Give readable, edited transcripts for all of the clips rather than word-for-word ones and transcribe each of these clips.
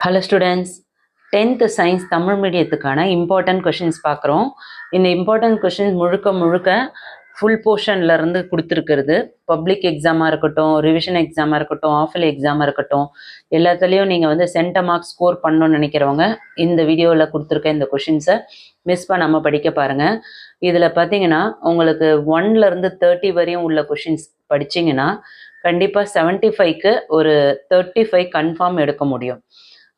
Hello students, 10th science Tamil மீடியத்துக்கான important questions பார்க்குறோம். இந்த இம்பார்ட்டன்ட் கொஷின்ஸ் முழுக்க ஃபுல் போர்ஷன்ல இருந்து கொடுத்துருக்கிறது. பப்ளிக் எக்ஸாமாக இருக்கட்டும், ரிவிஷன் எக்ஸாமாக இருக்கட்டும், ஆஃபல் எக்ஸாமாக இருக்கட்டும், எல்லாத்துலேயும் நீங்கள் வந்து சென்டம் மார்க்ஸ் ஸ்கோர் பண்ணணும்னு நினைக்கிறவங்க இந்த வீடியோவில் கொடுத்துருக்க இந்த கொஷின்ஸை மிஸ் பண்ணாமல் படிக்க பாருங்கள். இதில் பார்த்தீங்கன்னா உங்களுக்கு 1லேருந்து 30 வரையும் உள்ள கொஷின்ஸ் படிச்சிங்கன்னா கண்டிப்பாக 75க்கு ஒரு 35 கன்ஃபார்ம் எடுக்க முடியும்.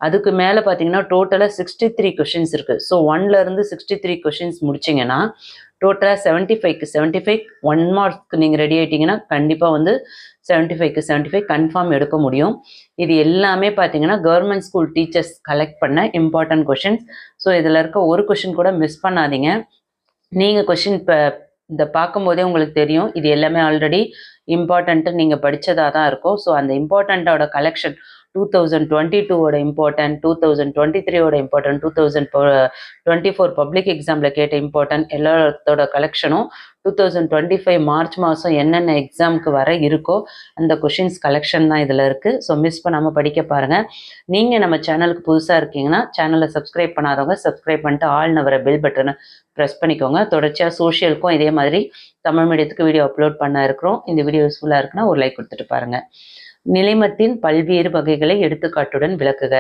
அதுக்கு மேலே பார்த்தீங்கன்னா டோட்டலாக 63 கொஷின்ஸ் இருக்குது. ஸோ 1லேருந்து 63 கொஷின்ஸ் முடிச்சிங்கன்னா டோட்டலாக 75 1 மார்க்ஸ்க்கு நீங்கள் ரெடி ஆகிட்டிங்கன்னா கண்டிப்பாக வந்து 75 கன்ஃபார்ம் எடுக்க முடியும். இது எல்லாமே பார்த்தீங்கன்னா கவர்மெண்ட் ஸ்கூல் டீச்சர்ஸ் கலெக்ட் பண்ண இம்பார்ட்டன்ட் கொஷின்ஸ். ஸோ இதில் இருக்க ஒரு கொஷின் கூட மிஸ் பண்ணாதீங்க. நீங்கள் கொஷின் இப்போ இதை பார்க்கும்போதே உங்களுக்கு தெரியும் இது எல்லாமே ஆல்ரெடி இம்பார்ட்டண்ட்டு நீங்கள் படித்ததாக தான் இருக்கும். ஸோ அந்த இம்பார்ட்டண்ட்டோட கலெக்ஷன் 2022ஓட இம்பார்ட்டன்ட், 2023ஓட இம்பார்ட்டன்ட், 2024 பப்ளிக் எக்ஸாமில் கேட்ட இம்பார்ட்டன்ட் எல்லாத்தோட கலெக்ஷனும் 2025 மார்ச் மாதம் என்னென்ன எக்ஸாமுக்கு வர இருக்கோ அந்த கொஷின்ஸ் கலெக்ஷன் தான் இதில் இருக்குது. ஸோ மிஸ் பண்ணாமல் படிக்க பாருங்கள். நீங்கள் நம்ம சேனலுக்கு புதுசாக இருக்கீங்கன்னா சேனலை சப்ஸ்கிரைப் பண்ணாதவங்க சப்ஸ்கிரைப் பண்ணிட்டு ஆல்னு வர பெல் பட்டனை ப்ரெஸ் பண்ணிக்கோங்க. தொடர்ச்சியாக சோஷியலுக்கும் இதே மாதிரி தமிழ் மீடியத்துக்கு வீடியோ அப்லோட் பண்ண இருக்கிறோம். இந்த வீடியோ யூஸ்ஃபுல்லாக இருக்குன்னா ஒரு லைக் கொடுத்துட்டு பாருங்கள். நிலைமத்தின் பல்வேறு வகைகளை எடுத்துக்காட்டுடன் விளக்குக.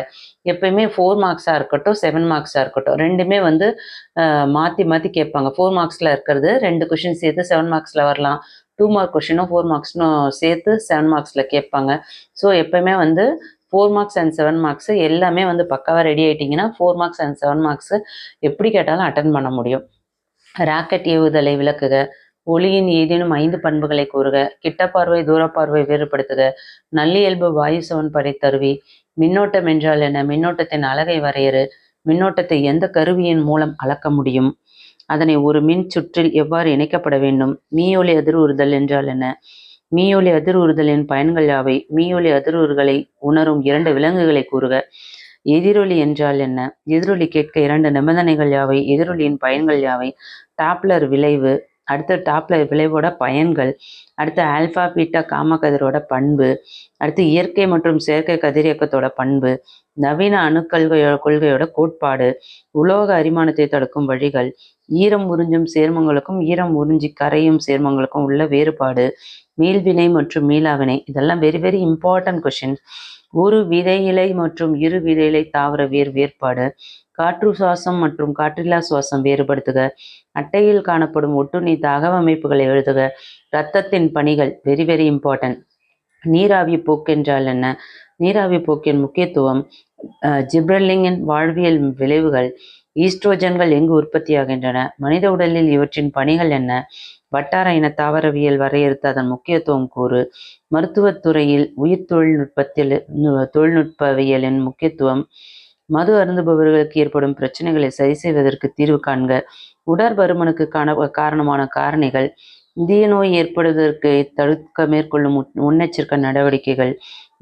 எப்பயுமே 4 மார்க்ஸாக இருக்கட்டும் 7 மார்க்ஸாக இருக்கட்டும் ரெண்டுமே வந்து மாற்றி கேட்பாங்க. 4 மார்க்ஸில் இருக்கிறது 2 கொஷின் சேர்த்து 7 மார்க்ஸில் வரலாம். 2 மார்க் கொஷினும் 4 மார்க்ஸ்னும் சேர்த்து 7 மார்க்ஸில் கேட்பாங்க. ஸோ எப்பயுமே வந்து 4 மார்க்ஸ் அண்ட் 7 மார்க்ஸு எல்லாமே வந்து பக்காவாக ரெடி ஆகிட்டிங்கன்னா 4 மார்க்ஸ் அண்ட் 7 மார்க்ஸு எப்படி கேட்டாலும் அட்டன் பண்ண முடியும். ராக்கெட் ஏவுதலை விளக்குக. ஒளியின் ஏதேனும் 5 பண்புகளை கூறுக. கிட்டப்பார்வை தூரப்பார்வை வேறுபடுத்துக. நல்லியல்பு வாயு சமன்பாடை தருவி. மின்னோட்டம் என்றால் என்ன? மின்னோட்டத்தின் அலகை வரையறு. மின்னோட்டத்தை எந்த கருவியின் மூலம் அளக்க முடியும்? அதனை ஒரு மின் சுற்றில் எவ்வாறு இணைக்கப்பட வேண்டும்? மீயொலி அதிர்வுறுதல் என்றால் என்ன? மீயொலி அதிர்வுறுதலின் பயன்கள் யாவை? மீயொலி அதிர்வுகளை உணரும் 2 விலங்குகளை கூறுக. எதிரொலி என்றால் என்ன? எதிரொலி கேட்க 2 நிபந்தனைகள் யாவை? எதிரொலியின் பயன்கள் யாவை? டாப்ளர் விளைவு. அடுத்து டாப்ளர் விளைவோட பயன்கள். அடுத்து ஆல்ஃபா பீட்டா காமா கதிரோட பண்பு. அடுத்து இயற்கை மற்றும் செயற்கை கதிரியக்கத்தோட பண்பு. நவீன கொள்கையோட கோட்பாடு. உலோக அரிமானத்தை தடுக்கும் வழிகள். ஈரம் உறிஞ்சும் சேர்மங்களுக்கும் ஈரம் உறிஞ்சி கரையும் சேர்மங்களுக்கும் உள்ள வேறுபாடு. மீள்வினை மற்றும் மீளாவினை. இதெல்லாம் வெரி வெரி இம்பார்ட்டன்ட் கொஷின். ஒரு விதையிலை மற்றும் இரு விதையிலை தாவர வேறுபாடு. காற்று சுவாசம் மற்றும் காற்றில்லா சுவாசம் வேறுபடுத்துக. அட்டையில் காணப்படும் ஒட்டுண்ணி தகவமைப்புகளை எழுதுக. இரத்தத்தின் பணிகள் வெரி வெரி இம்பார்ட்டன்ட். நீராவி போக்கு என்றால் என்ன? நீராவி போக்கின் முக்கியத்துவம். ஜிப்ரலிங்கின் வாழ்வியல் விளைவுகள். ஈஸ்ட்ரோஜன்கள் எங்கு உற்பத்தியாகின்றன? மனித உடலில் இவற்றின் பணிகள் என்ன? வட்டார இன தாவரவியல் வரையறுத்து அதன் முக்கியத்துவம் கூறு. மருத்துவத்துறையில் உயிர் தொழில்நுட்பவியலின் முக்கியத்துவம். மது அருந்துபவர்களுக்கு ஏற்படும் பிரச்சனைகளை சரி செய்வதற்கு தீர்வு காண்க. உடற்பருமனுக்கு காரணமான காரணிகள். இதய நோய் ஏற்படுவதற்கு தடுக்க மேற்கொள்ளும் முன்னெச்சரிக்கை நடவடிக்கைகள்.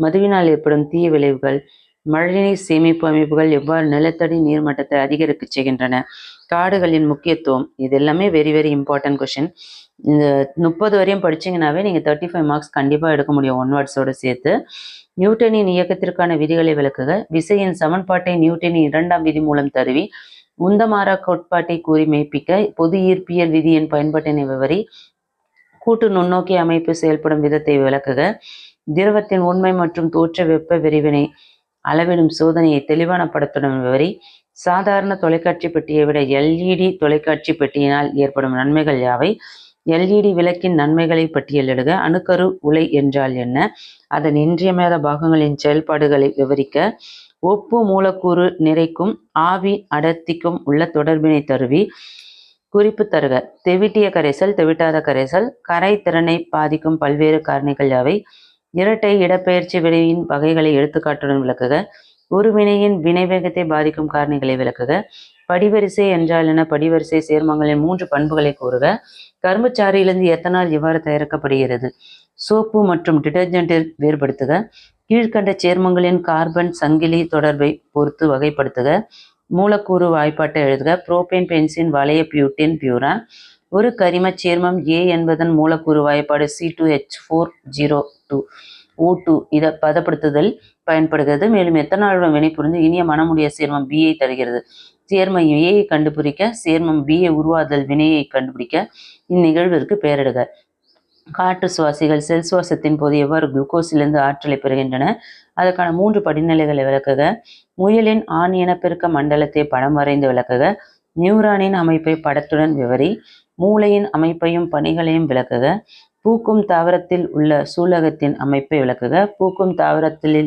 மதுவினால் ஏற்படும் தீய விளைவுகள். மழைநீர் சேமிப்பு அமைப்புகள் எவ்வாறு நிலத்தடி நீர்மட்டத்தை அதிகரிக்க செய்கின்றன? காடுகளின் முக்கியத்துவம். இது எல்லாமே வெரி வெரி இம்பார்ட்டன்ட் கொஷின். இந்த 30 வரையும் படிச்சிங்கனாவே நீங்கள் 35 மார்க்ஸ் கண்டிப்பாக எடுக்க முடியும் 1 வேர்ட்ஸோடு சேர்த்து. நியூட்டனின் இயக்கத்திற்கான விதிகளை விளக்குக. விசையின் சமன்பாட்டை நியூட்டனின் 2ஆம் விதி மூலம் தருவி. உந்தமாறா கோட்பாட்டை கூறி மெய்ப்பிக்க. பொது ஈர்ப்பியல் விதியின் பயன்பாட்டினை விவரி. கூட்டு நுண்ணோக்கி அமைப்பு செயல்படும் விதத்தை விளக்குக. திரவத்தின் உண்மை மற்றும் தோற்ற வெப்ப விரிவினை அளவிடும் சோதனையை தெளிவான படத்துடன் விவரி. சாதாரண தொலைக்காட்சி பெட்டியை விட LED தொலைக்காட்சி பெட்டியினால் ஏற்படும் நன்மைகள் யாவை? LED விளக்கின் நன்மைகளை பட்டியலிடுக. அணுக்கரு உலை என்றால் என்ன? அதன் இன்றியமையாத பாகங்களின் செயல்பாடுகளை விவரிக்க. ஒப்பு மூலக்கூறு நிறைக்கும் ஆவி அடர்த்திக்கும் உள்ள தொடர்பினை தருவி. குறிப்பு தருக. தெவிட்டிய கரைசல் தெவிட்டாத கரைசல். கரை திறனை பாதிக்கும் பல்வேறு காரணிகள் யாவை? இரட்டை இடப்பெயர்ச்சி வினையின் வகைகளை எடுத்துக்காட்டுடன் விளக்குக. ஒரு வினையின் வினைவேகத்தை பாதிக்கும் காரணிகளை விளக்குக. படிவரிசை என்றால் என்ன? படிவரிசை சேர்மங்களின் 3 பண்புகளை கூறுக. கரும்புச்சாறிலிருந்து எத்தனால் எவ்வாறு தயாரிக்கப்படுகிறது? சோப்பு மற்றும் டிடர்ஜென்ட் வேறுபடுத்துக. கீழ்கண்ட சேர்மங்களின் கார்பன் சங்கிலி தொடர்பை பொறுத்து வகைப்படுத்துக. மூலக்கூறு வாய்ப்பாட்டை எழுதுக. புரோபேன் பென்சின் வளைய பியூட்டின் பியூரான். ஒரு கரிமச் சேர்மம் A என்பதன் மூலக்கூறு வாய்ப்பாடு C2H402O2. இதை பதப்படுத்துதல். பயன்படுகிறது. மேலும் எத்தனாலுடன் வினைபுரிந்து இனிய மணமுடைய சேர்மம் பியை தருகிறது. சேர்மம் ஏயை கண்டுபிடிக்க சேர்மம் பியை உருவாதல் வினையை கண்டுபிடிக்க இந்நிகழ்விற்கு பெயரிடுக. காற்று சுவாசிகள் செல் சுவாசத்தின் போது எவ்வாறு குளுக்கோஸிலிருந்து ஆற்றலை பெறுகின்றன? அதற்கான 3 படிநிலைகளை விளக்குக. முயலின் ஆண் இனப்பெருக்க மண்டலத்தை படம் வரைந்து விளக்குக. நியூரானின் அமைப்பை படத்துடன் விவரி. மூளையின் அமைப்பையும் பணிகளையும் விளக்குக. பூக்கும் தாவரத்தில் உள்ள சூலகத்தின் அமைப்பை விளக்குக. பூக்கும் தாவரத்தில்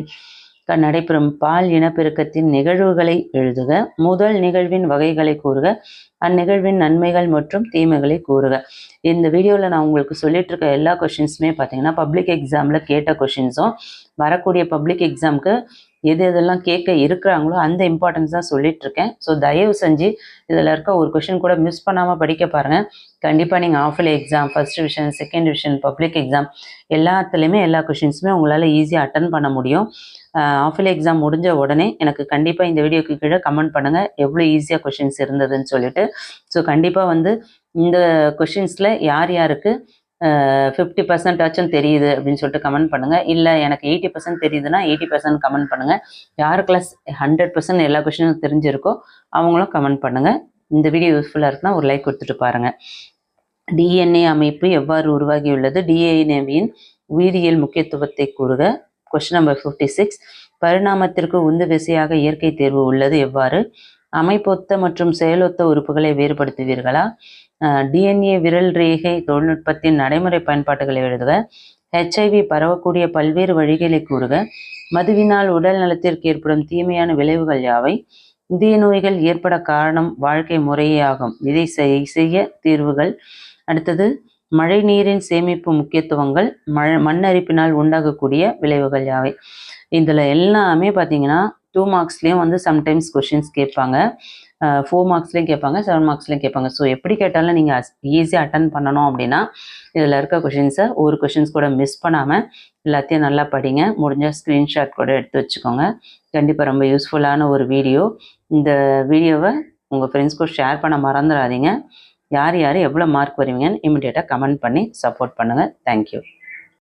நடைபெறும் பால் இனப்பெருக்கத்தின் நிகழ்வுகளை எழுதுக. முதல் நிகழ்வின் வகைகளை கூறுக. அந்நிகழ்வின் நன்மைகள் மற்றும் தீமைகளை கூறுக. இந்த வீடியோவில் நான் உங்களுக்கு சொல்லிட்டு இருக்க எல்லா கொஷின்ஸுமே பார்த்தீங்கன்னா பப்ளிக் எக்ஸாமில் கேட்ட கொஷின்ஸும் வரக்கூடிய பப்ளிக் எக்ஸாமுக்கு எதெல்லாம் கேட்க இருக்கிறாங்களோ அந்த இம்பார்ட்டன்ஸ் தான் சொல்லிட்டு இருக்கேன். ஸோ தயவு செஞ்சு இதில் இருக்க ஒரு கொஷின் கூட மிஸ் பண்ணாமல் படிக்க பாருங்கள். கண்டிப்பாக நீங்கள் half yearly exam, first division, second division, public exam எல்லாத்துலேயுமே எல்லா கொஷின்ஸுமே உங்களால் ஈஸியாக அட்டன் பண்ண முடியும். ஆஃபலி எக்ஸாம் முடிஞ்ச உடனே எனக்கு கண்டிப்பாக இந்த வீடியோக்கு கீழே கமெண்ட் பண்ணுங்கள் எவ்வளோ ஈஸியாக கொஷின்ஸ் இருந்ததுன்னு சொல்லிட்டு. ஸோ கண்டிப்பாக இந்த கொஷின்ஸில் யார் யாருக்கு 50% ஆச்சும் தெரியுது அப்படின்னு சொல்லிட்டு கமெண்ட் பண்ணுங்கள். இல்லை எனக்கு 80% தெரியுதுன்னா 80% கமெண்ட் பண்ணுங்கள். யாருக்கெல்லாம் 100% எல்லா கொஷினும் தெரிஞ்சிருக்கோ அவங்களும் கமெண்ட் பண்ணுங்கள். இந்த வீடியோ யூஸ்ஃபுல்லாக இருக்குன்னா ஒரு லைக் கொடுத்துட்டு பாருங்கள். டிஎன்ஏ அமைப்பு எவ்வாறு உருவாகியுள்ளது? டிஎன்ஏவின் உயிரியல் முக்கியத்துவத்தை கூறுக. Question number 56. பரிணாமத்திற்கு உந்து விசையாக இயற்கை தேர்வு உள்ளது எவ்வாறு? அமைப்பொத்த மற்றும் செயலொத்த உறுப்புகளை வேறுபடுத்துவீர்களா? டிஎன்ஏ விரல் ரேகை தொழில்நுட்பத்தின் நடைமுறை பயன்பாடுகளை எழுதுக. HIV பரவக்கூடிய பல்வேறு வழிகளை கூறுக. மதுவினால் உடல் நலத்திற்கு ஏற்படும் தீமையான விளைவுகள் யாவை? இதய நோய்கள் ஏற்பட காரணம் வாழ்க்கை முறையே ஆகும். இதை செய்ய தீர்வுகள். அடுத்தது மழை நீரின் சேமிப்பு முக்கியத்துவங்கள். மண்ணரிப்பினால் உண்டாகக்கூடிய விளைவுகள் யாவை? இதில் எல்லாமே பார்த்தீங்கன்னா 2 மார்க்ஸ்லேயும் சம்டைம்ஸ் கொஷின்ஸ் கேட்பாங்க, 4 மார்க்ஸ்லேயும் கேட்பாங்க, 7 மார்க்ஸ்லேயும் கேட்பாங்க. ஸோ எப்படி கேட்டாலும் நீங்கள் ஈஸியாக அட்டன் பண்ணணும் அப்படின்னா இதில் இருக்க கொஷின்ஸை ஒரு கொஷின்ஸ் கூட மிஸ் பண்ணாமல் எல்லாத்தையும் நல்லா படிங்க. முடிஞ்சால் ஸ்க்ரீன்ஷாட் கூட எடுத்து வச்சுக்கோங்க. கண்டிப்பாக ரொம்ப யூஸ்ஃபுல்லான ஒரு வீடியோ. இந்த வீடியோவை உங்கள் ஃப்ரெண்ட்ஸ்க்கும் ஷேர் பண்ண மறந்துடாதீங்க. யார் யார் எவ்வளோ மார்க் வருவீங்கன்னு இமிடியேட்டாக கமெண்ட் பண்ணி சப்போர்ட் பண்ணுங்கள். தேங்க்யூ.